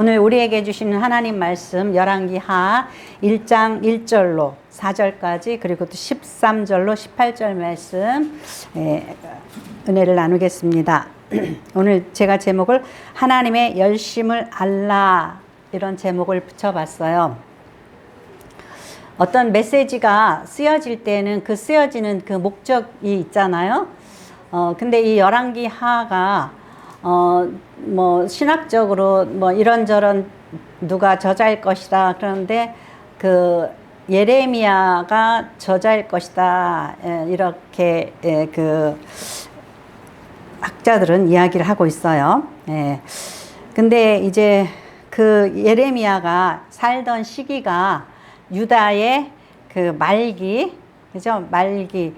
오늘 우리에게 주시는 하나님 말씀 열왕기하 1장 1절로 4절까지 그리고 또 13절로 18절 말씀 은혜를 나누겠습니다. 오늘 제가 제목을 하나님의 열심을 알라 이런 제목을 붙여봤어요. 어떤 메시지가 쓰여질 때는 그 쓰여지는 그 목적이 있잖아요. 근데 이 열왕기하가 뭐 신학적으로 뭐 이런저런 누가 저자일 것이다 그러는데 그 예레미야가 저자일 것이다 이렇게 그 학자들은 이야기를 하고 있어요. 근데 이제 그 예레미야가 살던 시기가 유다의 그 말기, 그죠? 말기.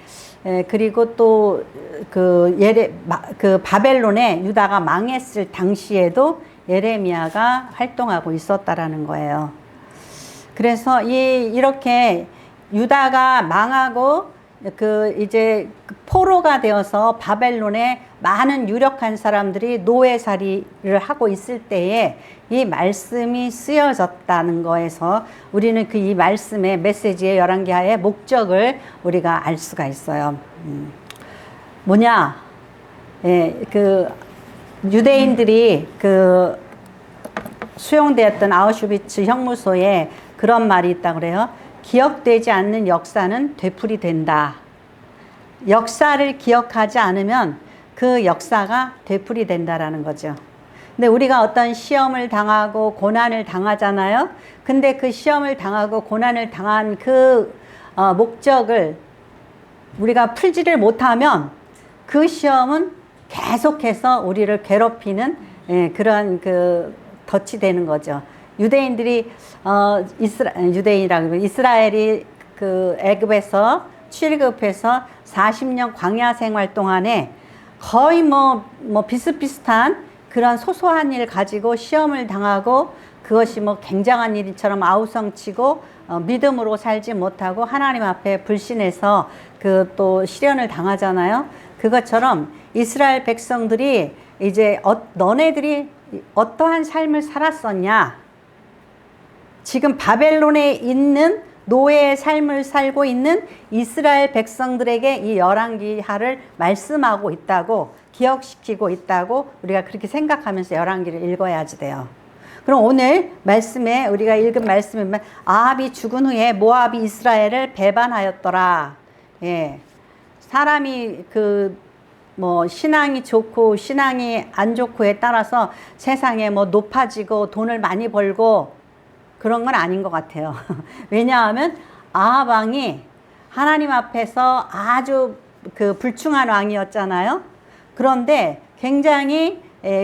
그리고 또 그 바벨론에 유다가 망했을 당시에도 예레미야가 활동하고 있었다라는 거예요. 그래서 이렇게 유다가 망하고 이제 포로가 되어서 바벨론에 많은 유력한 사람들이 노예살이를 하고 있을 때에 이 말씀이 쓰여졌다는 거에서 우리는 이 말씀의 메시지의 열왕기하의 목적을 우리가 알 수가 있어요. 뭐냐? 그 유대인들이 그 수용되었던 아우슈비츠 형무소에 그런 말이 있다고 그래요. 기억되지 않는 역사는 되풀이 된다. 역사를 기억하지 않으면 그 역사가 되풀이 된다라는 거죠. 근데 우리가 어떤 시험을 당하고 고난을 당하잖아요. 근데 그 시험을 당하고 고난을 당한 그 목적을 우리가 풀지를 못하면 그 시험은 계속해서 우리를 괴롭히는 그런 그 덫이 되는 거죠. 유대인들이 유대인이라고 이스라엘이 그 애굽에서 출애굽해서 40년 광야 생활 동안에 거의 뭐 비슷비슷한 그런 소소한 일 가지고 시험을 당하고 그것이 뭐 굉장한 일처럼 아우성치고 믿음으로 살지 못하고 하나님 앞에 불신해서 그 또 시련을 당하잖아요. 그것처럼 이스라엘 백성들이 이제 너네들이 어떠한 삶을 살았었냐? 지금 바벨론에 있는 노예의 삶을 살고 있는 이스라엘 백성들에게 이 열왕기하를 말씀하고 있다고 기억시키고 있다고 우리가 그렇게 생각하면서 열왕기를 읽어야지 돼요. 그럼 오늘 말씀에 우리가 읽은 말씀에 보면 아합이 죽은 후에 모압이 이스라엘을 배반하였더라. 사람이 뭐 신앙이 좋고 신앙이 안 좋고에 따라서 세상에 뭐 높아지고 돈을 많이 벌고 그런 건 아닌 것 같아요. 왜냐하면 아합 왕이 하나님 앞에서 아주 그 불충한 왕이었잖아요. 그런데 굉장히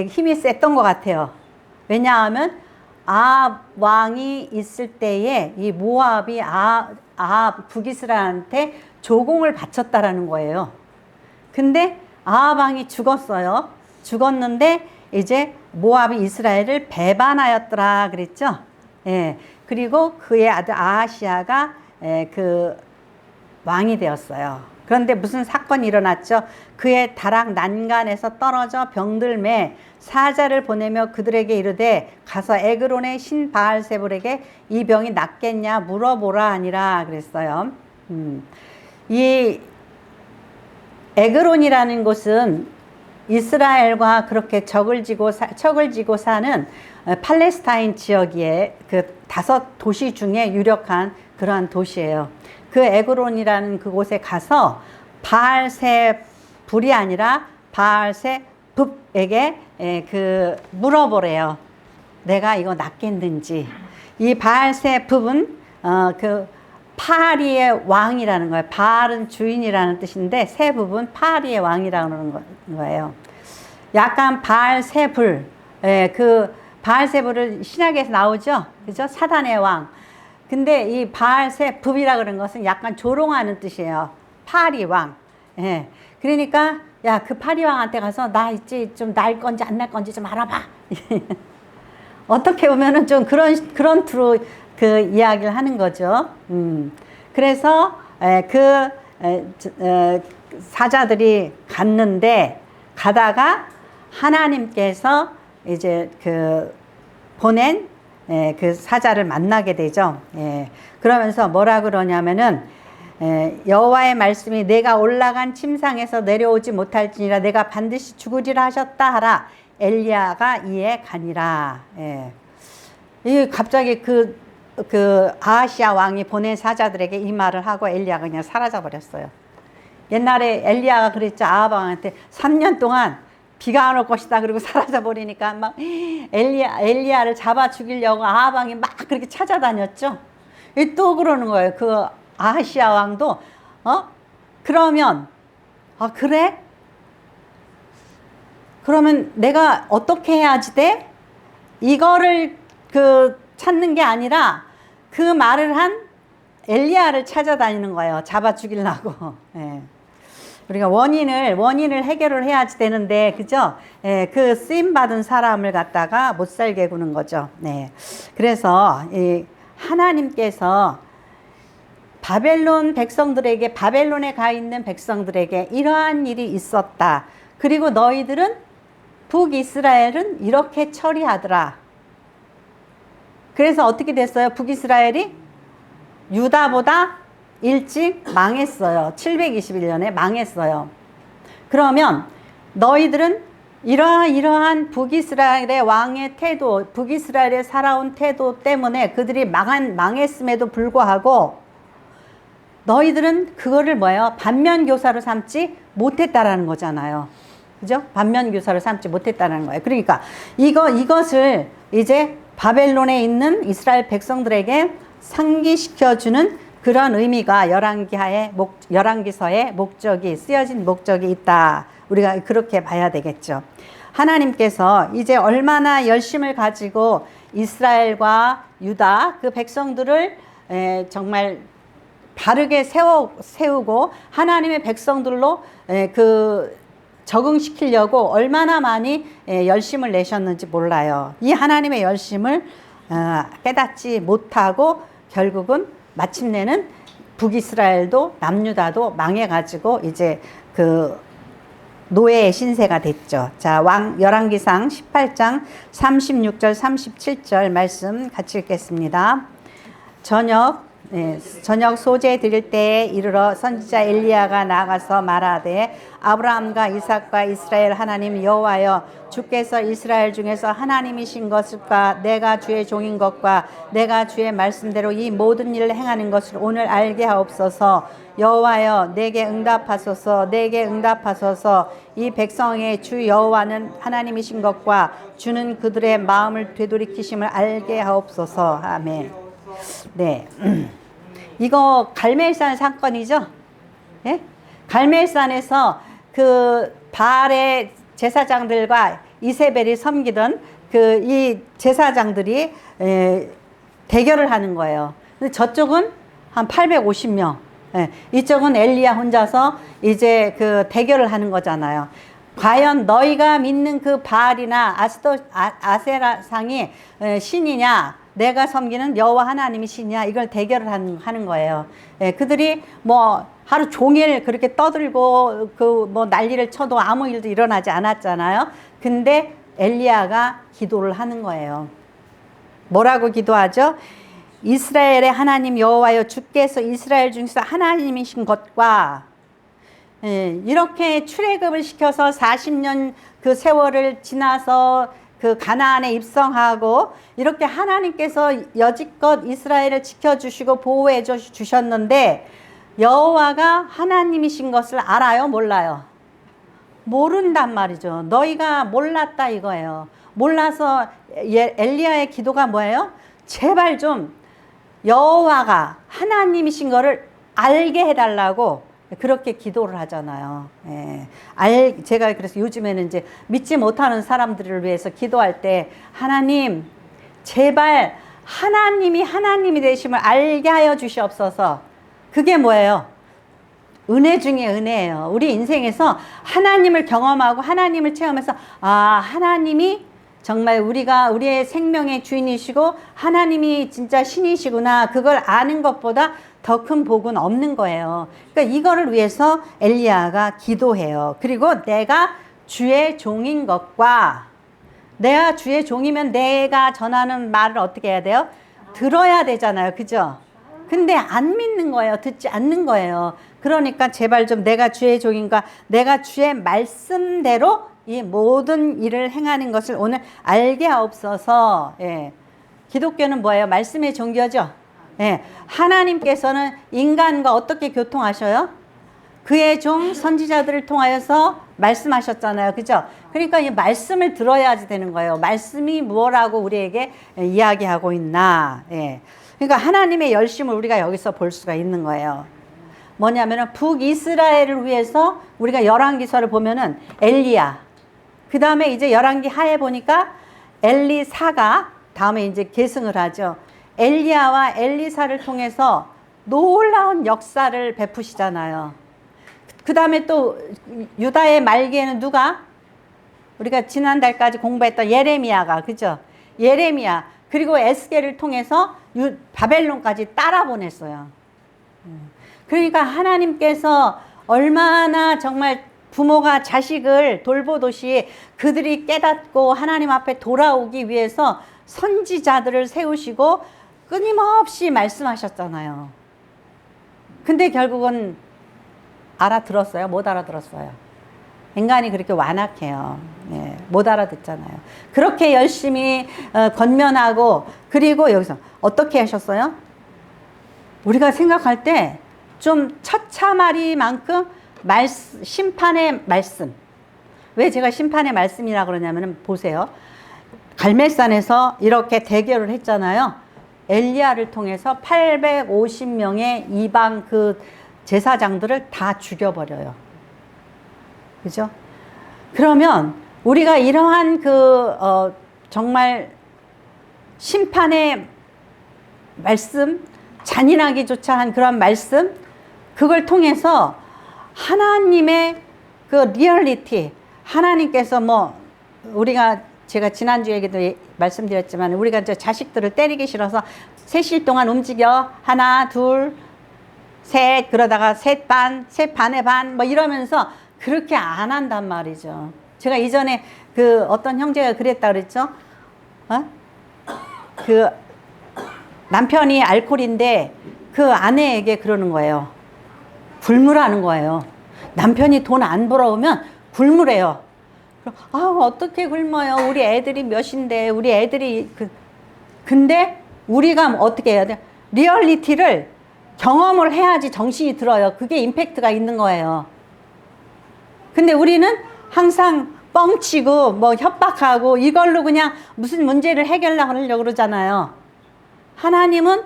힘이 셌던 것 같아요. 왜냐하면 아합 왕이 있을 때에 이 모압이 아합 북이스라엘한테 조공을 바쳤다라는 거예요. 근데 아합 왕이 죽었어요. 죽었는데 이제 모압이 이스라엘을 배반하였더라 그랬죠. 그리고 그의 아들 아하시아가 그 왕이 되었어요. 그런데 무슨 사건이 일어났죠? 그의 다락 난간에서 떨어져 병들매 사자를 보내며 그들에게 이르되 가서 에그론의 신 바알세불에게 이 병이 낫겠냐 물어보라 하니라 그랬어요. 이 에그론이라는 곳은 이스라엘과 그렇게 척을 지고 사는 팔레스타인 지역의 그 5도시 중에 유력한 그러한 도시예요. 그 에그론이라는 그곳에 가서 바알세불이 아니라 바알세붑에게 그 물어보래요. 내가 이거 낫겠는지. 이 바알세붑은 그 파리의 왕이라는 거예요. 바알은 주인이라는 뜻인데 세붑은 파리의 왕이라는 거예요. 약간 바알세불, 그 바알세불을 신약에서 나오죠, 그죠? 사단의 왕. 근데 이 바알세붑이라 그런 것은 약간 조롱하는 뜻이에요. 파리 왕. 그러니까 야, 그 파리 왕한테 가서 나 있지 좀 날 건지 안 날 건지 좀 알아봐. 어떻게 보면은 좀 그런 투로 그 이야기를 하는 거죠. 그래서 사자들이 갔는데 가다가 하나님께서 이제 그 보낸 그 사자를 만나게 되죠. 그러면서 뭐라 그러냐면은 여호와의 말씀이 내가 올라간 침상에서 내려오지 못할지니라 내가 반드시 죽으리라 하셨다 하라. 엘리야가 이에 가니라. 이 갑자기 그 아하시아 왕이 보낸 사자들에게 이 말을 하고 엘리야가 그냥 사라져 버렸어요. 옛날에 엘리야가 그랬죠. 아합 왕한테 3년 동안 비가 안 올 것이다. 그리고 사라져 버리니까 막 엘리야를 잡아 죽이려고 아합 왕이 막 그렇게 찾아다녔죠. 또 그러는 거예요. 그 아하시아 왕도 그러면 그래? 그러면 내가 어떻게 해야지 돼? 이거를 찾는 게 아니라 그 말을 한 엘리야를 찾아다니는 거예요. 잡아 죽이려고. 우리가 원인을 해결을 해야지 되는데, 그죠? 그 쓰임받은 사람을 갖다가 못 살게 구는 거죠. 그래서 하나님께서 바벨론 백성들에게, 바벨론에 가 있는 백성들에게 이러한 일이 있었다. 그리고 너희들은 북이스라엘은 이렇게 처리하더라. 그래서 어떻게 됐어요? 북이스라엘이 유다보다 일찍 망했어요. 721년에 망했어요. 그러면 너희들은 이러한 북이스라엘의 왕의 태도, 북이스라엘에 살아온 태도 때문에 그들이 망했음에도 불구하고 너희들은 그거를 뭐예요? 반면교사로 삼지 못했다라는 거잖아요. 그죠? 반면교사로 삼지 못했다는 거예요. 그러니까 이것을 이제 바벨론에 있는 이스라엘 백성들에게 상기시켜주는 그런 의미가 열왕기서의 목적이 쓰여진 목적이 있다. 우리가 그렇게 봐야 되겠죠. 하나님께서 이제 얼마나 열심을 가지고 이스라엘과 유다 그 백성들을 정말 바르게 세우고 하나님의 백성들로 적응시키려고 얼마나 많이 열심을 내셨는지 몰라요. 이 하나님의 열심을 깨닫지 못하고 결국은 마침내는 북이스라엘도 남유다도 망해가지고 이제 그 노예의 신세가 됐죠. 자, 열왕기상 18장 36절 37절 말씀 같이 읽겠습니다. 저녁 소재 드릴 때에 이르러 선지자 엘리야가 나가서 말하되 아브라함과 이삭과 이스라엘 하나님 여호와여 주께서 이스라엘 중에서 하나님이신 것과 내가 주의 종인 것과 내가 주의 말씀대로 이 모든 일을 행하는 것을 오늘 알게 하옵소서. 여호와여 내게 응답하소서. 내게 응답하소서. 이 백성의 주 여호와는 하나님이신 것과 주는 그들의 마음을 되돌이키심을 알게 하옵소서. 아멘. 네. 이거 갈멜산 사건이죠? 예? 갈멜산에서 그 바알의 제사장들과 이세벨이 섬기던 이 제사장들이 대결을 하는 거예요. 근데 저쪽은 한 850명, 이쪽은 엘리야 혼자서 이제 그 대결을 하는 거잖아요. 과연 너희가 믿는 그 바알이나 아세라상이 신이냐, 내가 섬기는 여호와 하나님이 신이냐, 이걸 대결을 하는 거예요. 그들이 뭐 하루 종일 그렇게 떠들고 뭐 난리를 쳐도 아무 일도 일어나지 않았잖아요. 근데 엘리야가 기도를 하는 거예요. 뭐라고 기도하죠? 이스라엘의 하나님 여호와여 주께서 이스라엘 중에서 하나님이신 것과 이렇게 출애굽을 시켜서 40년 그 세월을 지나서 그 가나안에 입성하고 이렇게 하나님께서 여지껏 이스라엘을 지켜주시고 보호해 주셨는데 여호와가 하나님이신 것을 알아요? 몰라요? 모른단 말이죠. 너희가 몰랐다 이거예요. 몰라서 엘리야의 기도가 뭐예요? 제발 좀 여호와가 하나님이신 거를 알게 해달라고 그렇게 기도를 하잖아요. 제가 그래서 요즘에는 이제 믿지 못하는 사람들을 위해서 기도할 때 하나님 제발 하나님이 하나님이 되심을 알게 하여 주시옵소서. 그게 뭐예요? 은혜 중에 은혜예요. 우리 인생에서 하나님을 경험하고 하나님을 체험해서 하나님이 정말 우리의 생명의 주인이시고 하나님이 진짜 신이시구나, 그걸 아는 것보다 더 큰 복은 없는 거예요. 그러니까 이거를 위해서 엘리야가 기도해요. 그리고 내가 주의 종인 것과 내가 주의 종이면 내가 전하는 말을 어떻게 해야 돼요? 들어야 되잖아요. 그죠? 근데 안 믿는 거예요. 듣지 않는 거예요. 그러니까 제발 좀 내가 주의 종인가, 내가 주의 말씀대로 이 모든 일을 행하는 것을 오늘 알게 하옵소서. 예. 기독교는 뭐예요? 말씀의 종교죠. 예. 하나님께서는 인간과 어떻게 교통하셔요? 그의 종 선지자들을 통하여서 말씀하셨잖아요. 그죠? 그러니까 이 말씀을 들어야지 되는 거예요. 말씀이 무엇라고 우리에게 이야기하고 있나. 예. 그러니까 하나님의 열심을 우리가 여기서 볼 수가 있는 거예요. 뭐냐면은 북이스라엘을 위해서 우리가 열왕기서를 보면은 엘리야, 그 다음에 이제 열왕기 하에 보니까 엘리사가 다음에 이제 계승을 하죠. 엘리야와 엘리사를 통해서 놀라운 역사를 베푸시잖아요. 그 다음에 또 유다의 말기에는 누가? 우리가 지난달까지 공부했던 예레미야가, 그죠? 예레미야, 그리고 에스겔을 통해서 바벨론까지 따라 보냈어요. 그러니까 하나님께서 얼마나 정말 부모가 자식을 돌보듯이 그들이 깨닫고 하나님 앞에 돌아오기 위해서 선지자들을 세우시고 끊임없이 말씀하셨잖아요. 근데 결국은 알아들었어요? 못 알아들었어요? 인간이 그렇게 완악해요. 네, 못 알아듣잖아요. 그렇게 열심히 권면하고, 그리고 여기서 어떻게 하셨어요? 우리가 생각할 때 좀 처참하리만큼 심판의 말씀. 왜 제가 심판의 말씀이라 그러냐면 보세요. 갈멜산에서 이렇게 대결을 했잖아요. 엘리야를 통해서 850명의 이방 그 제사장들을 다 죽여버려요. 그죠? 그러면 우리가 이러한 정말 심판의 말씀, 잔인하기조차 한 그런 말씀, 그걸 통해서 하나님의 그 리얼리티, 하나님께서 제가 지난주에도 말씀드렸지만 우리가 이제 자식들을 때리기 싫어서 3일 동안 움직여, 하나, 둘, 셋, 그러다가 셋 반의 반, 이러면서 그렇게 안 한단 말이죠. 제가 이전에 어떤 형제가 그랬다 그랬죠? 남편이 알코올인데 그 아내에게 그러는 거예요. 굴무라는 거예요. 남편이 돈 안 벌어오면 굴무래요. 어떻게 굶어요? 우리 애들이 몇인데, 우리 애들이 근데 우리가 어떻게 해야 돼? 리얼리티를 경험을 해야지 정신이 들어요. 그게 임팩트가 있는 거예요. 근데 우리는 항상 뻥치고 협박하고 이걸로 그냥 무슨 문제를 해결하려고 그러잖아요. 하나님은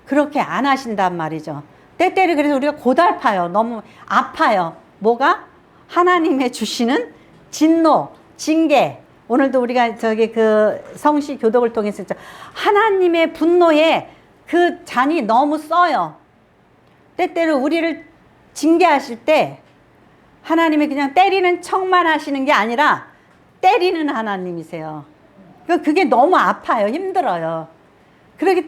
그렇게 안 하신단 말이죠. 때때로 그래서 우리가 고달파요. 너무 아파요. 뭐가? 하나님의 주시는 진노, 징계. 오늘도 우리가 성시 교독을 통해서 하나님의 분노에 그 잔이 너무 써요. 때때로 우리를 징계하실 때 하나님이 그냥 때리는 척만 하시는 게 아니라 때리는 하나님이세요. 그게 너무 아파요. 힘들어요. 그렇기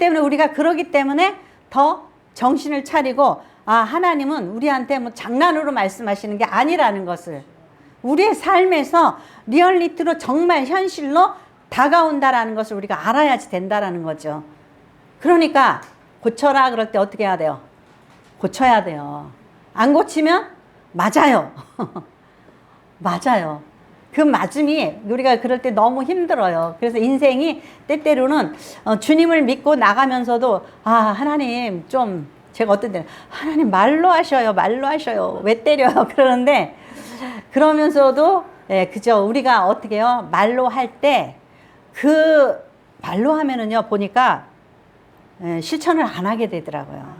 때문에 더 정신을 차리고, 하나님은 우리한테 장난으로 말씀하시는 게 아니라는 것을, 우리의 삶에서 리얼리티로 정말 현실로 다가온다라는 것을 우리가 알아야지 된다라는 거죠. 그러니까 고쳐라 그럴 때 어떻게 해야 돼요? 고쳐야 돼요. 안 고치면 맞아요. 맞아요. 그 맞음이 우리가 그럴 때 너무 힘들어요. 그래서 인생이 때때로는 주님을 믿고 나가면서도 하나님 좀, 제가 어떤 때는 하나님 말로 하셔요. 왜 때려요? 그러는데 그러면서도 그죠. 우리가 어떻게 해요? 말로 할 때 말로 하면은요, 보니까 실천을 안 하게 되더라고요.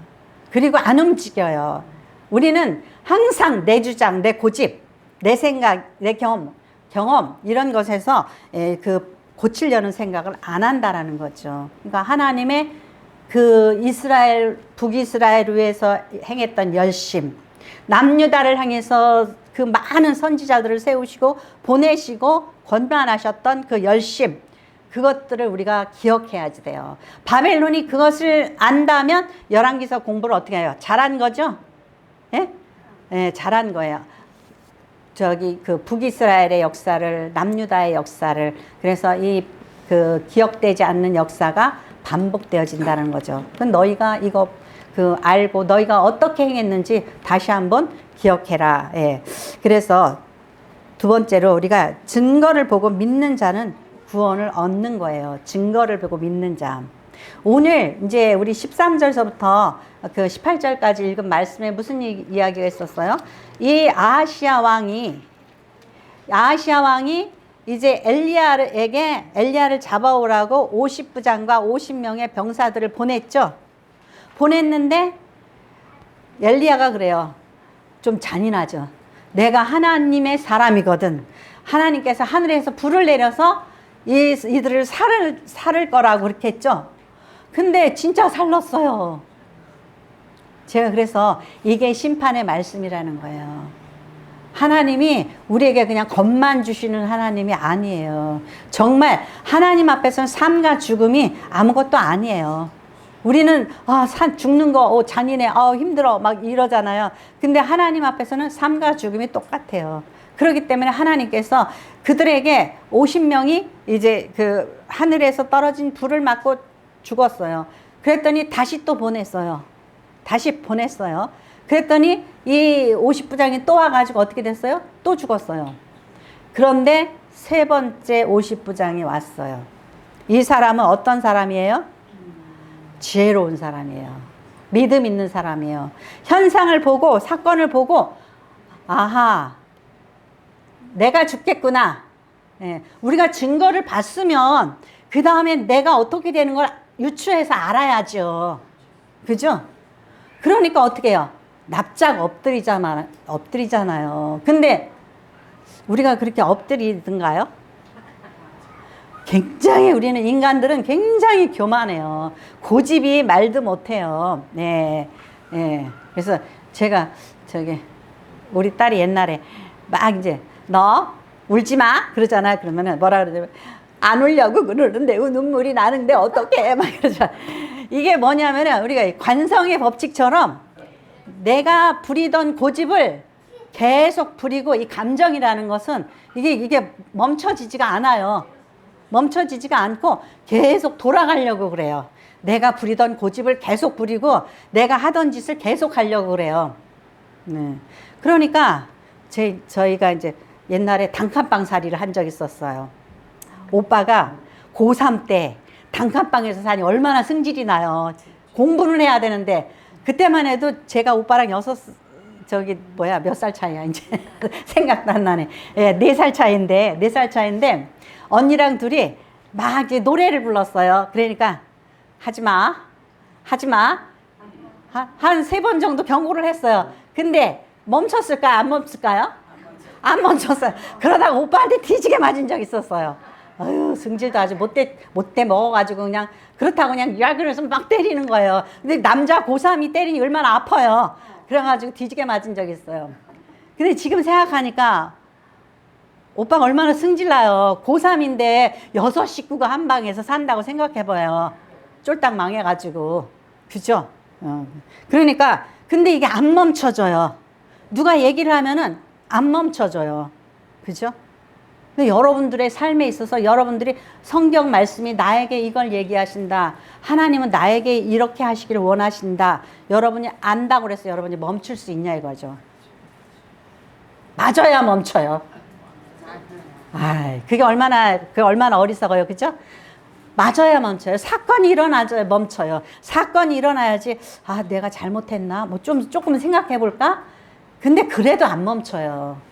그리고 안 움직여요. 우리는 항상 내 주장, 내 고집, 내 생각, 내 경험 이런 것에서 고치려는 생각을 안 한다라는 거죠. 그러니까 하나님의 북이스라엘을 위해서 행했던 열심, 남유다를 향해서 그 많은 선지자들을 세우시고 보내시고 권면하셨던 그 열심, 그것들을 우리가 기억해야지 돼요. 바벨론이 그것을 안다면 열왕기서 공부를 어떻게 해요? 잘한 거죠? 예? 예, 잘한 거예요. 저기 그 북이스라엘의 역사를, 남유다의 역사를, 그래서 이 그 기억되지 않는 역사가 반복되어진다는 거죠. 그건 너희가 이거 그 알고 너희가 어떻게 행했는지 다시 한번 기억해라. 예. 그래서 두 번째로 우리가 증거를 보고 믿는 자는 구원을 얻는 거예요. 증거를 보고 믿는 자. 오늘 이제 우리 13절서부터 그 18절까지 읽은 말씀에 무슨 이야기가 있었어요? 이 아하시야 왕이 이제 엘리야를 잡아오라고 50부장과 50명의 병사들을 보냈죠. 보냈는데 엘리야가 그래요. 좀 잔인하죠. 내가 하나님의 사람이거든. 하나님께서 하늘에서 불을 내려서 이들을 살을 거라고 그렇게 했죠. 근데 진짜 살랐어요. 제가 그래서 이게 심판의 말씀이라는 거예요. 하나님이 우리에게 그냥 겁만 주시는 하나님이 아니에요. 정말 하나님 앞에서는 삶과 죽음이 아무것도 아니에요. 우리는 죽는 거 잔인해, 힘들어 막 이러잖아요. 근데 하나님 앞에서는 삶과 죽음이 똑같아요. 그렇기 때문에 하나님께서 그들에게 50명이 이제 그 하늘에서 떨어진 불을 맞고 죽었어요. 그랬더니 다시 또 보냈어요. 그랬더니 이 50부장이 또 와가지고 어떻게 됐어요? 또 죽었어요. 그런데 세 번째 50부장이 왔어요. 이 사람은 어떤 사람이에요? 지혜로운 사람이에요. 믿음 있는 사람이에요. 현상을 보고 사건을 보고 아하, 내가 죽겠구나. 예, 우리가 증거를 봤으면 그 다음에 내가 어떻게 되는 걸 유추해서 알아야죠. 그죠? 그러니까 어떻게 해요? 납작 엎드리잖아요. 근데 우리가 그렇게 엎드리든가요? 굉장히 우리는 인간들은 굉장히 교만해요. 고집이 말도 못해요. 네, 네. 그래서 제가 우리 딸이 옛날에 막 이제 너 울지 마 그러잖아. 그러면은 뭐라 그러냐면 안 울려고 그러는데 눈물이 나는데 어떡해 막 이러죠. 이게 뭐냐면은 우리가 관성의 법칙처럼 내가 부리던 고집을 계속 부리고 이 감정이라는 것은 이게 멈춰지지가 않아요. 멈춰지지가 않고 계속 돌아가려고 그래요. 내가 부리던 고집을 계속 부리고 내가 하던 짓을 계속 하려고 그래요. 네. 그러니까 저희가 이제 옛날에 단칸방 살이를 한 적이 있었어요. 오빠가 고3 때 단칸방에서 사니 얼마나 승질이 나요. 공부는 해야 되는데 그때만 해도 제가 오빠랑 몇 살 차이야 이제 생각도 안 나네. 예, 4살 차이인데 언니랑 둘이 막 이제 노래를 불렀어요. 그러니까 하지마 한 3번 정도 경고를 했어요. 근데 멈췄을까요? 안 멈췄을까요? 안 멈췄어요. 그러다가 오빠한테 뒤지게 맞은 적 있었어요. 아유, 승질도 아주 못돼 먹어가지고 그냥 그렇다고 그냥 야근해서 막 때리는 거예요. 근데 남자 고3이 때리니 얼마나 아파요. 그래가지고 뒤지게 맞은 적이 있어요. 근데 지금 생각하니까 오빠가 얼마나 승질나요. 고3인데 6 식구가 한 방에서 산다고 생각해봐요. 쫄딱 망해가지고. 그죠? 그러니까 근데 이게 안 멈춰져요. 누가 얘기를 하면은 안 멈춰져요. 그죠? 근데 여러분들의 삶에 있어서 여러분들이 성경 말씀이 나에게 이걸 얘기하신다. 하나님은 나에게 이렇게 하시기를 원하신다. 여러분이 안다고 그래서 여러분이 멈출 수 있냐 이거죠. 맞아야 멈춰요. 그게 얼마나 어리석어요. 그죠? 맞아야 멈춰요. 사건이 일어나야 멈춰요. 사건이 일어나야지 내가 잘못했나? 조금 생각해 볼까? 근데 그래도 안 멈춰요.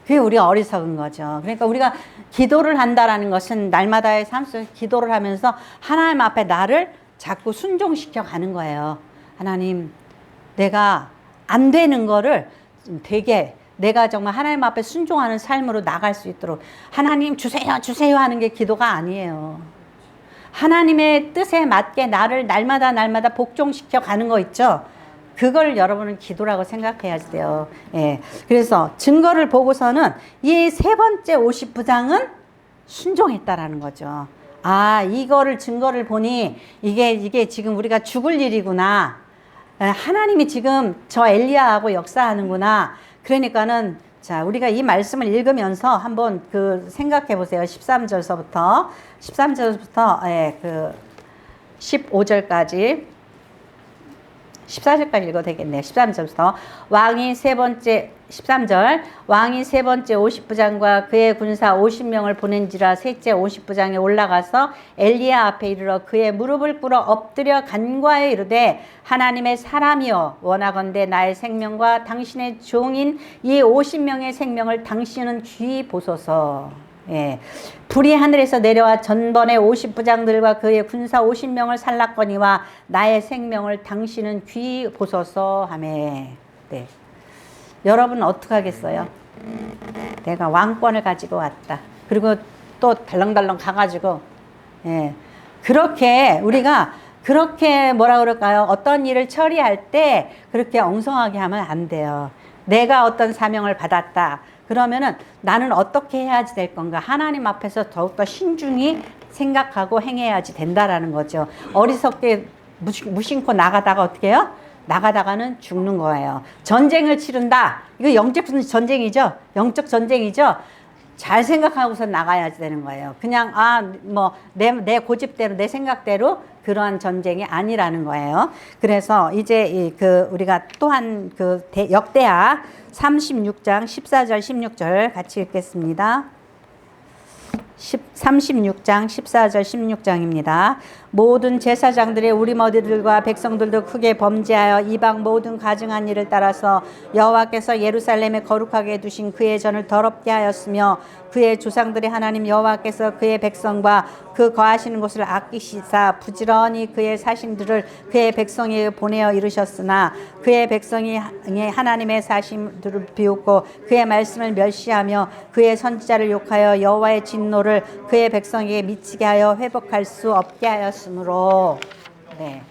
그게 우리가 어리석은 거죠. 그러니까 우리가 기도를 한다라는 것은 날마다의 삶 속에 기도를 하면서 하나님 앞에 나를 자꾸 순종시켜 가는 거예요. 하나님, 내가 안 되는 거를 되게 내가 정말 하나님 앞에 순종하는 삶으로 나갈 수 있도록 하나님 주세요 하는 게 기도가 아니에요. 하나님의 뜻에 맞게 나를 날마다 복종시켜 가는 거 있죠. 그걸 여러분은 기도라고 생각해야 돼요. 예. 그래서 증거를 보고서는 이 세 번째 50부장은 순종했다라는 거죠. 이거를 증거를 보니 이게 지금 우리가 죽을 일이구나. 하나님이 지금 저 엘리야하고 역사하는구나. 그러니까는 자, 우리가 이 말씀을 읽으면서 한번 그 생각해 보세요. 13절부터 예, 그 15절까지 14절까지 읽어도 되겠네요. 13절부터 왕이 세 번째 13절 왕이 세 번째 50부장과 그의 군사 50명을 보낸지라 셋째 50부장에 올라가서 엘리야 앞에 이르러 그의 무릎을 꿇어 엎드려 간과하여 이르되 하나님의 사람이여 원하건대 나의 생명과 당신의 종인 이 50명의 생명을 당신은 귀히 보소서. 예. 불이 하늘에서 내려와 전번에 50부장들과 그의 군사 50명을 살랐거니와 나의 생명을 당신은 귀히 보소서 하며. 네. 여러분 어떻게 하겠어요? 내가 왕권을 가지고 왔다. 그리고 또 달렁달렁 가가지고 예. 그렇게 우리가 그렇게 뭐라 그럴까요? 어떤 일을 처리할 때 그렇게 엉성하게 하면 안 돼요. 내가 어떤 사명을 받았다. 그러면은 나는 어떻게 해야지 될 건가? 하나님 앞에서 더욱더 신중히 생각하고 행해야지 된다라는 거죠. 어리석게 무심코 나가다가 어떻게 해요? 나가다가는 죽는 거예요. 전쟁을 치른다. 이거 영적 전쟁이죠. 영적 전쟁이죠. 잘 생각하고서 나가야지 되는 거예요. 그냥 내 고집대로 내 생각대로 그러한 전쟁이 아니라는 거예요. 그래서 이제 우리가 또한 역대하 36장 14절 16절 같이 읽겠습니다. 36장 14절 16장입니다. 모든 제사장들의 우리머리들과 백성들도 크게 범죄하여 이방 모든 가증한 일을 따라서 여호와께서 예루살렘에 거룩하게 두신 그의 전을 더럽게 하였으며 그의 조상들의 하나님 여호와께서 그의 백성과 그 거하시는 곳을 아끼시사 부지런히 그의 사신들을 그의 백성에게 보내어 이르셨으나 그의 백성이 하나님의 사신들을 비웃고 그의 말씀을 멸시하며 그의 선지자를 욕하여 여호와의 진노를 그의 백성에게 미치게 하여 회복할 수 없게 하였으므로. 네.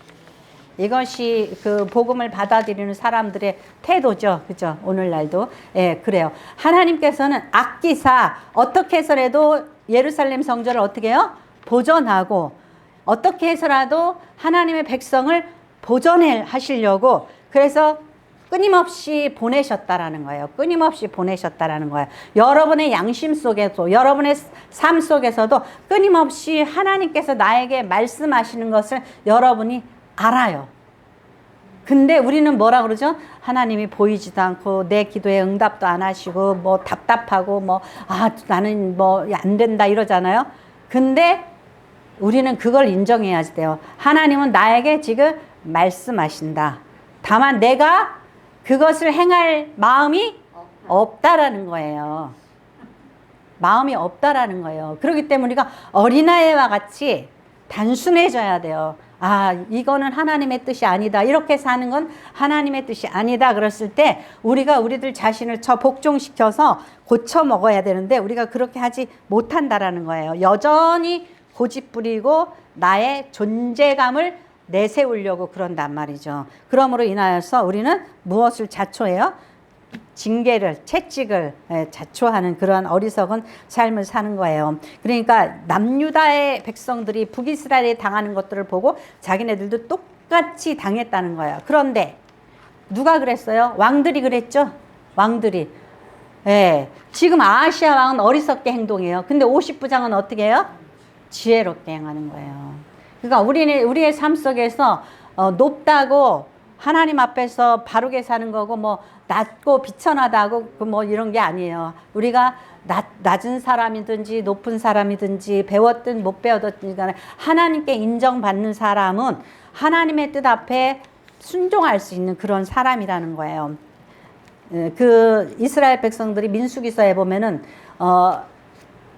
이것이 그 복음을 받아들이는 사람들의 태도죠. 그죠? 오늘날도. 예, 그래요. 하나님께서는 아끼사 어떻게 해서라도 예루살렘 성전을 어떻게 해요? 보존하고 어떻게 해서라도 하나님의 백성을 보존해 하시려고 그래서 끊임없이 보내셨다라는 거예요. 끊임없이 보내셨다라는 거예요. 여러분의 양심 속에도 여러분의 삶 속에서도 끊임없이 하나님께서 나에게 말씀하시는 것을 여러분이 알아요. 근데 우리는 뭐라 그러죠? 하나님이 보이지도 않고 내 기도에 응답도 안 하시고 뭐 답답하고 나는 뭐 안 된다 이러잖아요. 근데 우리는 그걸 인정해야지 돼요. 하나님은 나에게 지금 말씀하신다. 다만 내가 그것을 행할 마음이 없다라는 거예요. 마음이 없다라는 거예요. 그렇기 때문에 우리가 어린아이와 같이 단순해져야 돼요. 이거는 하나님의 뜻이 아니다. 이렇게 사는 건 하나님의 뜻이 아니다. 그랬을 때 우리가 우리들 자신을 복종시켜서 고쳐 먹어야 되는데 우리가 그렇게 하지 못한다라는 거예요. 여전히 고집부리고 나의 존재감을 내세우려고 그런단 말이죠. 그러므로 인하여서 우리는 무엇을 자초해요? 징계를, 채찍을 자초하는 그런 어리석은 삶을 사는 거예요. 그러니까 남유다의 백성들이 북이스라엘에 당하는 것들을 보고 자기네들도 똑같이 당했다는 거예요. 그런데 누가 그랬어요? 왕들이 그랬죠. 왕들이. 예. 지금 아하시아 왕은 어리석게 행동해요. 근데 50부장은 어떻게 해요? 지혜롭게 행하는 거예요. 그러니까 우리의 삶 속에서 높다고 하나님 앞에서 바르게 사는 거고 낮고 비천하다고 이런 게 아니에요. 우리가 낮은 사람이든지 높은 사람이든지 배웠든 못 배웠든지 간에 하나님께 인정받는 사람은 하나님의 뜻 앞에 순종할 수 있는 그런 사람이라는 거예요. 그 이스라엘 백성들이 민수기서에 보면은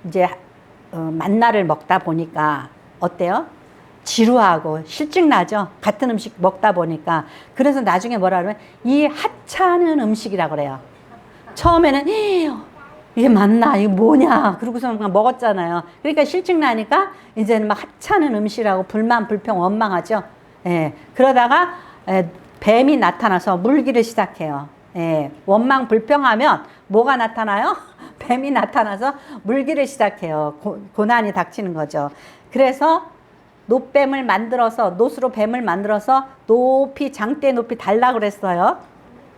이제 만나를 먹다 보니까 어때요? 지루하고 실증나죠. 같은 음식 먹다 보니까. 그래서 나중에 뭐라 그러면 이 하찮은 음식이라고 그래요. 처음에는 이게 맞나? 이게 뭐냐? 그러고서 그냥 먹었잖아요. 그러니까 실증나니까 이제는 막 하찮은 음식이라고 불만, 불평, 원망하죠. 예. 그러다가 뱀이 나타나서 물기를 시작해요. 예. 원망, 불평하면 뭐가 나타나요? 뱀이 나타나서 물기를 시작해요. 고난이 닥치는 거죠. 그래서 노뱀을 만들어서 노수로 뱀을 만들어서 높이 장대 높이 달라 그랬어요.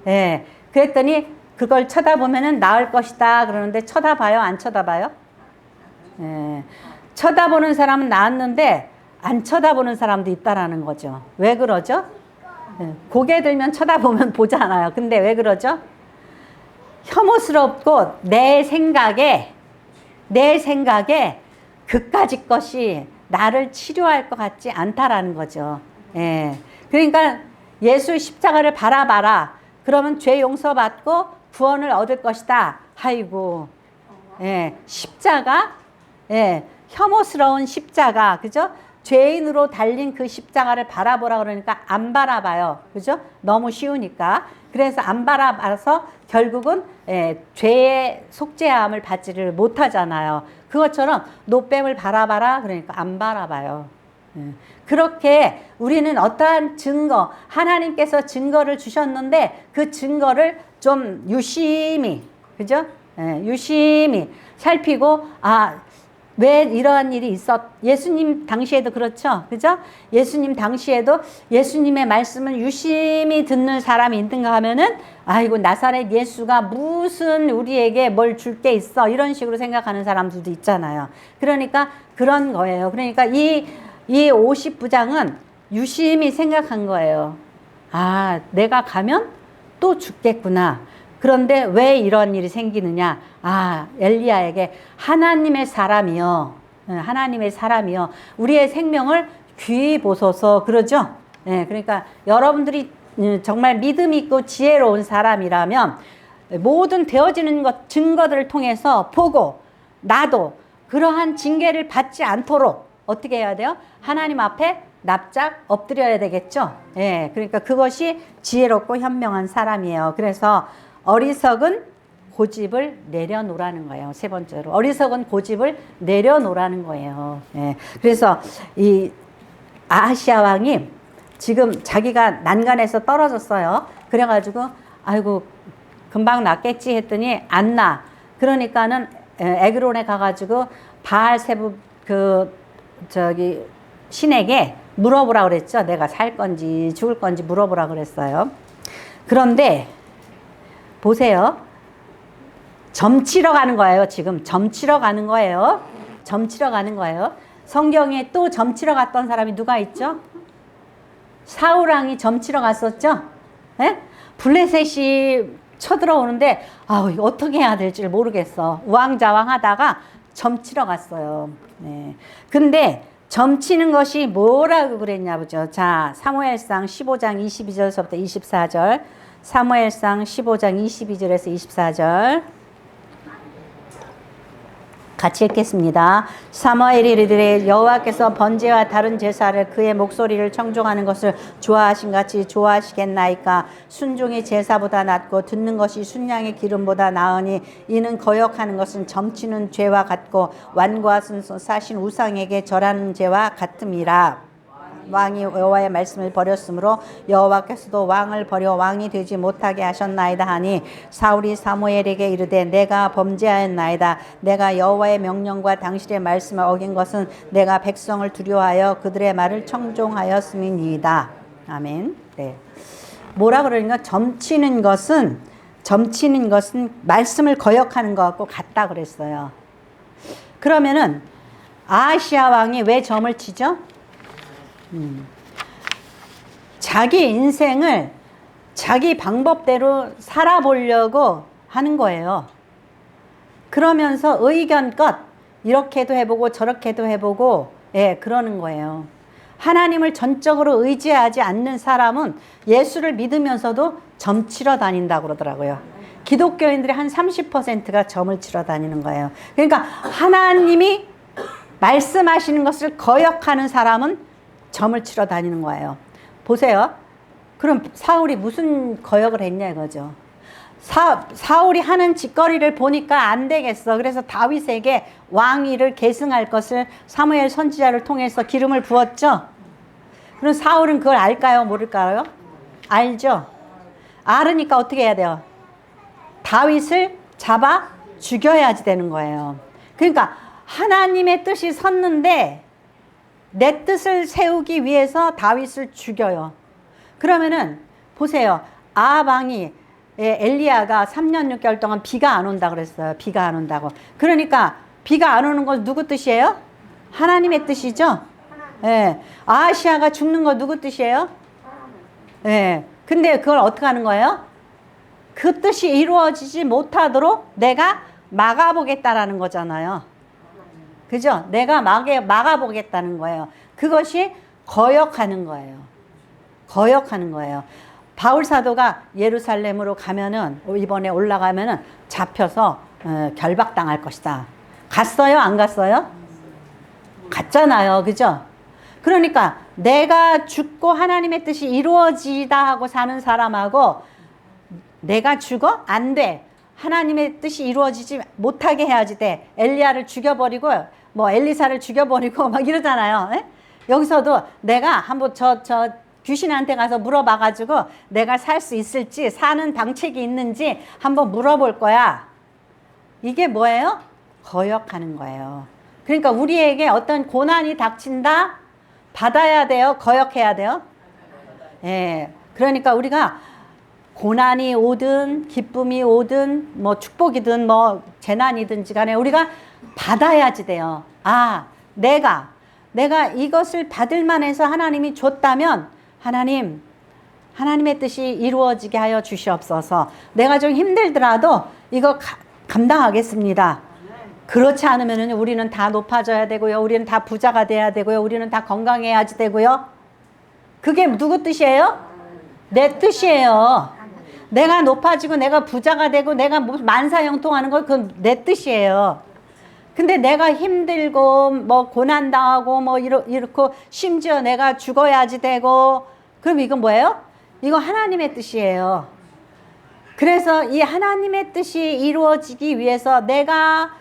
예. 그랬더니 그걸 쳐다보면은 나을 것이다 그러는데 쳐다봐요? 안 쳐다봐요? 예. 쳐다보는 사람은 나았는데 안 쳐다보는 사람도 있다라는 거죠. 왜 그러죠? 예. 고개 들면 쳐다보면 보잖아요. 근데 왜 그러죠? 혐오스럽고 내 생각에 그까짓 것이 나를 치료할 것 같지 않다라는 거죠. 예. 그러니까 예수 십자가를 바라봐라. 그러면 죄 용서받고 구원을 얻을 것이다. 아이고, 예. 십자가, 예. 혐오스러운 십자가, 그죠? 죄인으로 달린 그 십자가를 바라보라 그러니까 안 바라봐요. 그죠? 너무 쉬우니까. 그래서 안 바라봐서 결국은 죄의 속죄함을 받지를 못하잖아요. 그것처럼 노뱀을 바라봐라 그러니까 안 바라봐요. 그렇게 우리는 어떠한 증거, 하나님께서 증거를 주셨는데 그 증거를 좀 유심히, 그죠? 유심히 살피고, 왜 이러한 일이 예수님 당시에도 그렇죠. 그죠? 예수님 당시에도 예수님의 말씀을 유심히 듣는 사람이 있는가 하면은, 아이고, 나사렛 예수가 무슨 우리에게 뭘 줄 게 있어. 이런 식으로 생각하는 사람들도 있잖아요. 그러니까 그런 거예요. 그러니까 이 50부장은 유심히 생각한 거예요. 내가 가면 또 죽겠구나. 그런데 왜 이런 일이 생기느냐? 엘리야에게 하나님의 사람이요. 우리의 생명을 귀히 보소서. 그러죠? 그러니까 여러분들이 정말 믿음 있고 지혜로운 사람이라면 모든 되어지는 증거들을 통해서 보고 나도 그러한 징계를 받지 않도록 어떻게 해야 돼요? 하나님 앞에 납작 엎드려야 되겠죠? 그러니까 그것이 지혜롭고 현명한 사람이에요. 그래서 어리석은 고집을 내려놓으라는 거예요. 세 번째로. 어리석은 고집을 내려놓으라는 거예요. 그래서 이 아하시아 왕이 지금 자기가 난간에서 떨어졌어요. 그래가지고, 아이고, 금방 낫겠지 했더니 안 나. 그러니까는 에그론에 가가지고 바알세부 신에게 물어보라 그랬죠. 내가 살 건지 죽을 건지 물어보라 그랬어요. 그런데 보세요. 점치러 가는 거예요. 지금 점치러 가는 거예요. 성경에 또 점치러 갔던 사람이 누가 있죠? 사울왕이 점치러 갔었죠. 블레셋이 쳐들어오는데 어떻게 해야 될지 모르겠어. 우왕좌왕 하다가 점치러 갔어요. 근데 점치는 것이 뭐라고 그랬냐 보죠. 자, 사무엘상 15장 22절서부터 24절. 사무엘상 15장 22절에서 24절 같이 읽겠습니다. 사무엘이 이르되 여호와께서 번제와 다른 제사를 그의 목소리를 청종하는 것을 좋아하신 같이 좋아하시겠나이까. 순종이 제사보다 낫고 듣는 것이 순양의 기름보다 나으니 이는 거역하는 것은 점치는 죄와 같고 완고와 순수 사신 우상에게 절하는 죄와 같음이라. 왕이 여호와의 말씀을 버렸으므로 여호와께서도 왕을 버려 왕이 되지 못하게 하셨나이다 하니 사울이 사무엘에게 이르되 내가 범죄하였나이다. 내가 여호와의 명령과 당신의 말씀을 어긴 것은 내가 백성을 두려워하여 그들의 말을 청종하였음이니이다. 아멘. 뭐라 그러니까 점치는 것은 말씀을 거역하는 것과 같다 그랬어요. 그러면은 아하시아 왕이 왜 점을 치죠? 자기 인생을 자기 방법대로 살아보려고 하는 거예요. 그러면서 의견껏 이렇게도 해보고 저렇게도 해보고 그러는 거예요. 하나님을 전적으로 의지하지 않는 사람은 예수를 믿으면서도 점치러 다닌다고 그러더라고요. 기독교인들의 한 30%가 점을 치러 다니는 거예요. 그러니까 하나님이 말씀하시는 것을 거역하는 사람은 점을 치러 다니는 거예요. 보세요. 그럼 사울이 무슨 거역을 했냐 이거죠. 사울이 하는 짓거리를 보니까 안 되겠어. 그래서 다윗에게 왕위를 계승할 것을 사무엘 선지자를 통해서 기름을 부었죠. 그럼 사울은 그걸 알까요? 모를까요? 알죠. 알으니까 어떻게 해야 돼요? 다윗을 잡아 죽여야지 되는 거예요. 그러니까 하나님의 뜻이 섰는데 내 뜻을 세우기 위해서 다윗을 죽여요. 그러면은 보세요. 아합 왕이 예, 엘리야가 3년 6개월 동안 비가 안 온다 그랬어요. 비가 안 온다고. 그러니까 비가 안 오는 건 누구 뜻이에요? 하나님의 뜻이죠. 예. 아하시아가 죽는 거 누구 뜻이에요? 예. 근데 그걸 어떻게 하는 거예요? 그 뜻이 이루어지지 못하도록 내가 막아보겠다라는 거잖아요. 그죠? 내가 막아보겠다는 거예요. 그것이 거역하는 거예요. 거역하는 거예요. 바울 사도가 예루살렘으로 가면은, 이번에 올라가면은 잡혀서 결박당할 것이다. 갔어요? 안 갔어요? 갔잖아요. 그죠? 그러니까 내가 죽고 하나님의 뜻이 이루어지다 하고 사는 사람하고 내가 죽어? 안 돼. 하나님의 뜻이 이루어지지 못하게 해야지 돼. 엘리야를 죽여버리고 뭐 엘리사를 죽여버리고 막 이러잖아요. 에? 여기서도 내가 한번 저 귀신한테 가서 물어봐가지고 내가 살 수 있을지, 사는 방책이 있는지 한번 물어볼 거야. 이게 뭐예요? 거역하는 거예요. 그러니까 우리에게 어떤 고난이 닥친다? 받아야 돼요? 거역해야 돼요? 예. 그러니까 우리가 고난이 오든 기쁨이 오든 뭐 축복이든 뭐 재난이든지 간에 우리가 받아야지 돼요. 아, 내가 이것을 받을 만해서 하나님이 줬다면 하나님의 뜻이 이루어지게 하여 주시옵소서. 내가 좀 힘들더라도 이거 감당하겠습니다. 그렇지 않으면 우리는 다 높아져야 되고요. 우리는 다 부자가 돼야 되고요. 우리는 다 건강해야지 되고요. 그게 누구 뜻이에요? 내 뜻이에요. 내가 높아지고 내가 부자가 되고 내가 만사형통하는 거 그건 내 뜻이에요. 근데 내가 힘들고 뭐 고난당하고 뭐 이렇고 심지어 내가 죽어야지 되고 그럼 이건 뭐예요? 이거 하나님의 뜻이에요. 그래서 이 하나님의 뜻이 이루어지기 위해서 내가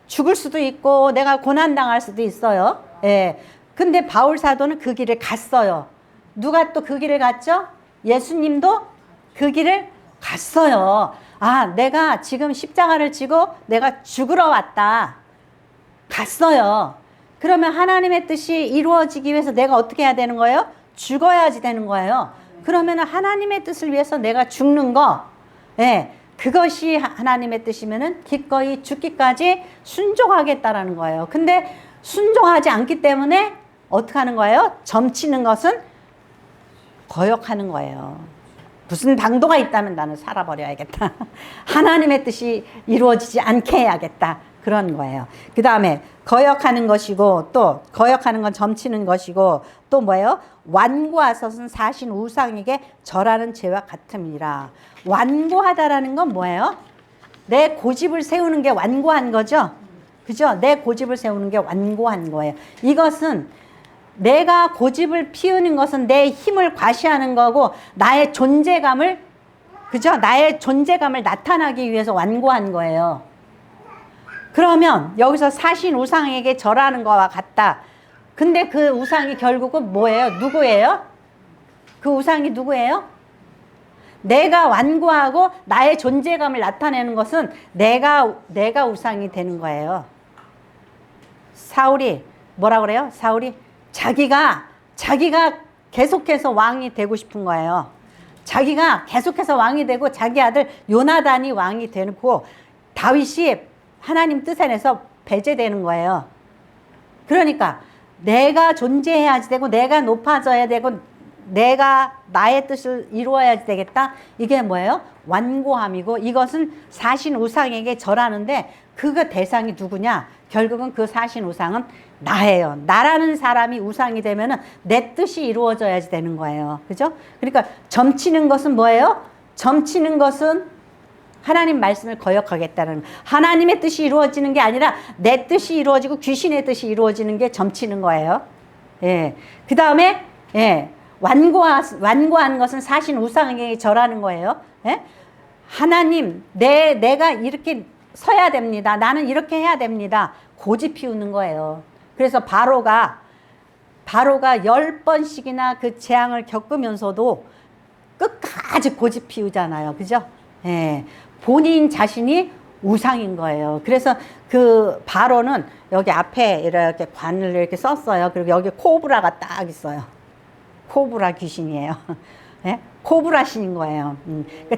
죽을 수도 있고 내가 고난당할 수도 있어요. 예. 근데 바울 사도는 그 길을 갔어요. 누가 또 그 길을 갔죠? 예수님도 그 길을 갔어요. 아, 내가 지금 십자가를 지고 내가 죽으러 왔다. 갔어요. 그러면 하나님의 뜻이 이루어지기 위해서 내가 어떻게 해야 되는 거예요? 죽어야지 되는 거예요. 그러면 하나님의 뜻을 위해서 내가 죽는 거, 예, 그것이 하나님의 뜻이면은 기꺼이 죽기까지 순종하겠다라는 거예요. 근데 순종하지 않기 때문에 어떻게 하는 거예요? 점치는 것은 거역하는 거예요. 무슨 당도가 있다면 나는 살아버려야겠다. 하나님의 뜻이 이루어지지 않게 해야겠다. 그런 거예요. 그 다음에 거역하는 것이고 또 거역하는 건 점치는 것이고 또 뭐예요? 완고하섯은 사신 우상에게 절하는 죄와 같음이라. 완고하다라는 건 뭐예요? 내 고집을 세우는 게 완고한 거죠. 그죠? 내 고집을 세우는 게 완고한 거예요. 이것은 내가 고집을 피우는 것은 내 힘을 과시하는 거고 나의 존재감을, 그죠? 나의 존재감을 나타나기 위해서 완고한 거예요. 그러면 여기서 사신 우상에게 절하는 거와 같다. 근데 그 우상이 결국은 뭐예요? 누구예요? 그 우상이 누구예요? 내가 완고하고 나의 존재감을 나타내는 것은 내가 우상이 되는 거예요. 사울이 뭐라 그래요? 사울이 자기가 계속해서 왕이 되고 싶은 거예요. 자기가 계속해서 왕이 되고 자기 아들 요나단이 왕이 되고 다윗이 하나님 뜻에 내서 배제되는 거예요. 그러니까 내가 존재해야지 되고 내가 높아져야 되고 내가 나의 뜻을 이루어야지 되겠다. 이게 뭐예요? 완고함이고 이것은 사신 우상에게 절하는데 그 대상이 누구냐? 결국은 그 사신 우상은 나예요. 나라는 사람이 우상이 되면은 내 뜻이 이루어져야지 되는 거예요. 그죠? 그러니까 점치는 것은 뭐예요? 점치는 것은 하나님 말씀을 거역하겠다는, 하나님의 뜻이 이루어지는 게 아니라 내 뜻이 이루어지고 귀신의 뜻이 이루어지는 게 점치는 거예요. 예. 그 다음에, 예. 완고한 것은 사신 우상에게 절하는 거예요. 예? 하나님, 내가 이렇게 서야 됩니다. 나는 이렇게 해야 됩니다. 고집 피우는 거예요. 그래서 바로가 10번씩이나 그 재앙을 겪으면서도 끝까지 고집 피우잖아요. 그죠? 예. 본인 자신이 우상인 거예요. 그래서 그 바로는 여기 앞에 이렇게 관을 이렇게 썼어요. 그리고 여기 코브라가 딱 있어요. 코브라 귀신이에요. 예? 코브라 신인 거예요. 그러니까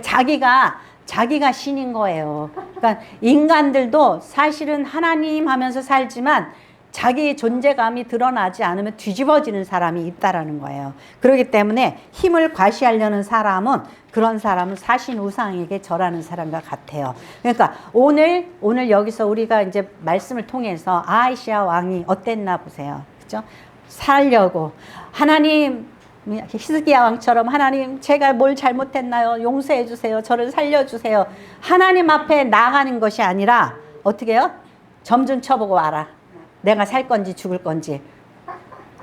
자기가 신인 거예요. 그러니까 인간들도 사실은 하나님 하면서 살지만 자기 존재감이 드러나지 않으면 뒤집어지는 사람이 있다라는 거예요. 그렇기 때문에 힘을 과시하려는 사람은 그런 사람은 사신 우상에게 절하는 사람과 같아요. 그러니까 오늘 여기서 우리가 이제 말씀을 통해서 아하시아 왕이 어땠나 보세요. 그죠? 살려고 하나님, 히스기야 왕처럼 하나님 제가 뭘 잘못했나요? 용서해 주세요. 저를 살려주세요. 하나님 앞에 나가는 것이 아니라 어떻게 해요? 점 좀 쳐보고 와라. 내가 살 건지 죽을 건지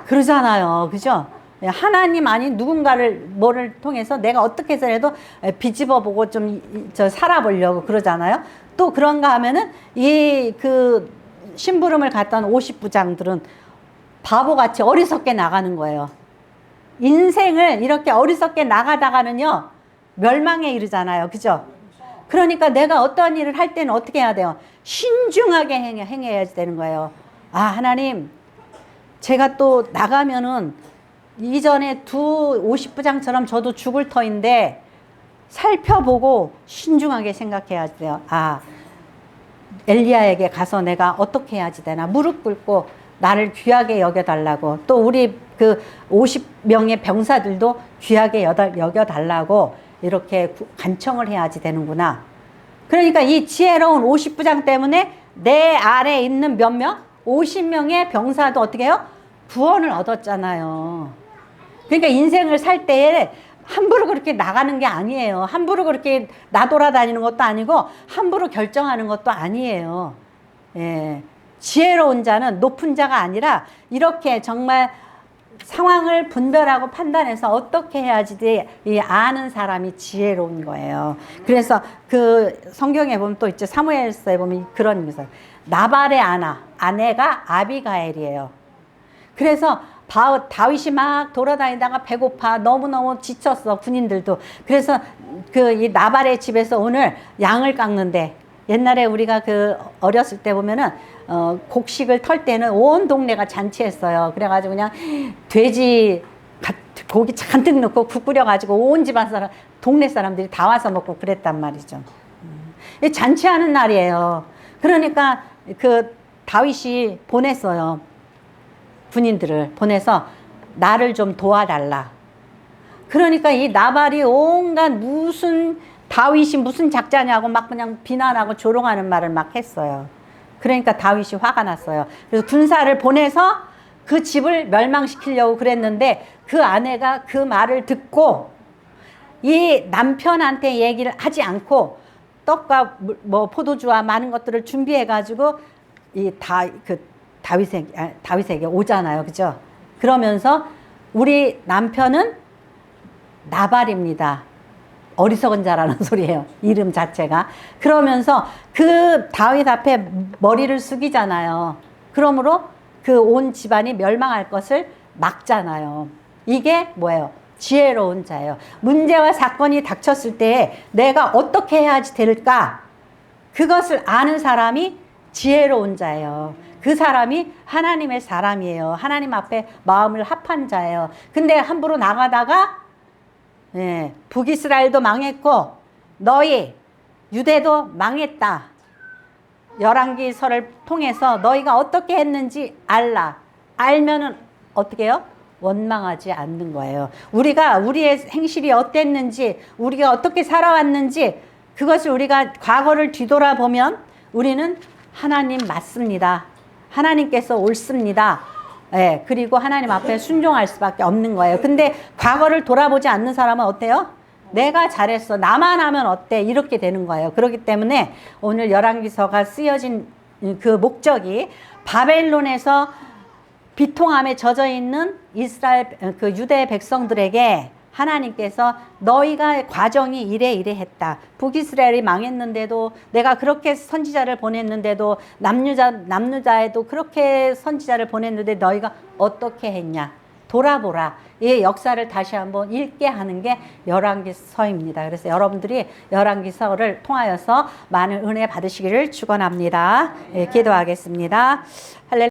그러잖아요. 그죠? 하나님 아닌 누군가를 뭐를 통해서 내가 어떻게 해서라도 비집어 보고 좀 살아보려고 그러잖아요. 또 그런가 하면은 이 그 심부름을 갔던 50부장들은 바보같이 어리석게 나가는 거예요. 인생을 이렇게 어리석게 나가다가는요 멸망에 이르잖아요. 그죠? 그러니까 내가 어떠한 일을 할 때는 어떻게 해야 돼요? 신중하게 행해야 되는 거예요. 아, 하나님, 제가 또 나가면은 이전에 두 50부장처럼 저도 죽을 터인데 살펴보고 신중하게 생각해야 돼요. 아, 엘리야에게 가서 내가 어떻게 해야지 되나? 무릎 꿇고 나를 귀하게 여겨달라고. 또 우리 그 50명의 병사들도 귀하게 여겨달라고 이렇게 간청을 해야지 되는구나. 그러니까 이 지혜로운 50부장 때문에 내 아래에 있는 몇 명? 50명의 병사도 어떻게 해요? 구원을 얻었잖아요. 그러니까 인생을 살 때에 함부로 그렇게 나가는 게 아니에요. 함부로 그렇게 나돌아다니는 것도 아니고 함부로 결정하는 것도 아니에요. 예. 지혜로운 자는 높은 자가 아니라 이렇게 정말 상황을 분별하고 판단해서 어떻게 해야지 아는 사람이 지혜로운 거예요. 그래서 그 성경에 보면 또 있죠. 사무엘서에 보면 그런 게 나발의 아내가 아비가엘이에요. 그래서 다윗이 막 돌아다니다가 배고파 너무너무 지쳤어 군인들도. 그래서 그 이 나발의 집에서 오늘 양을 깎는데 옛날에 우리가 그 어렸을 때 보면은 곡식을 털 때는 온 동네가 잔치했어요. 그래가지고 그냥 돼지 고기 잔뜩 넣고 국 끓여가지고 온 집안 사람 동네 사람들이 다 와서 먹고 그랬단 말이죠. 잔치하는 날이에요. 그러니까 그 다윗이 보냈어요. 군인들을 보내서 나를 좀 도와달라. 그러니까 이 나발이 온갖 다윗이 무슨 작자냐고 막 그냥 비난하고 조롱하는 말을 막 했어요. 그러니까 다윗이 화가 났어요. 그래서 군사를 보내서 그 집을 멸망시키려고 그랬는데 그 아내가 그 말을 듣고 이 남편한테 얘기를 하지 않고 떡과 뭐 포도주와 많은 것들을 준비해가지고 다윗에게 오잖아요. 그죠? 그러면서 우리 남편은 나발입니다. 어리석은 자라는 소리예요. 이름 자체가. 그러면서 그 다윗 앞에 머리를 숙이잖아요. 그러므로 그 온 집안이 멸망할 것을 막잖아요. 이게 뭐예요? 지혜로운 자예요. 문제와 사건이 닥쳤을 때 내가 어떻게 해야지 될까? 그것을 아는 사람이 지혜로운 자예요. 그 사람이 하나님의 사람이에요. 하나님 앞에 마음을 합한 자예요. 근데 함부로 나가다가 북이스라엘도 망했고 너희 유대도 망했다. 열왕기서를 통해서 너희가 어떻게 했는지 알면은 어떻게 해요? 원망하지 않는 거예요. 우리가 우리의 행실이 어땠는지, 우리가 어떻게 살아왔는지 그것을 우리가 과거를 뒤돌아보면 우리는 하나님 맞습니다. 하나님께서 옳습니다. 예, 그리고 하나님 앞에 순종할 수밖에 없는 거예요. 근데 과거를 돌아보지 않는 사람은 어때요? 내가 잘했어. 나만 하면 어때? 이렇게 되는 거예요. 그렇기 때문에 오늘 열왕기서가 쓰여진 그 목적이 바벨론에서 비통함에 젖어 있는 이스라엘 그 유대 백성들에게 하나님께서 너희가 과정이 이래 했다. 북이스라엘이 망했는데도 내가 그렇게 선지자를 보냈는데도 남유다에도 그렇게 선지자를 보냈는데 너희가 어떻게 했냐. 돌아보라. 이 역사를 다시 한번 읽게 하는 게 열왕기서입니다. 그래서 여러분들이 열왕기서를 통하여서 많은 은혜 받으시기를 축원합니다. 예, 기도하겠습니다. 할렐루야.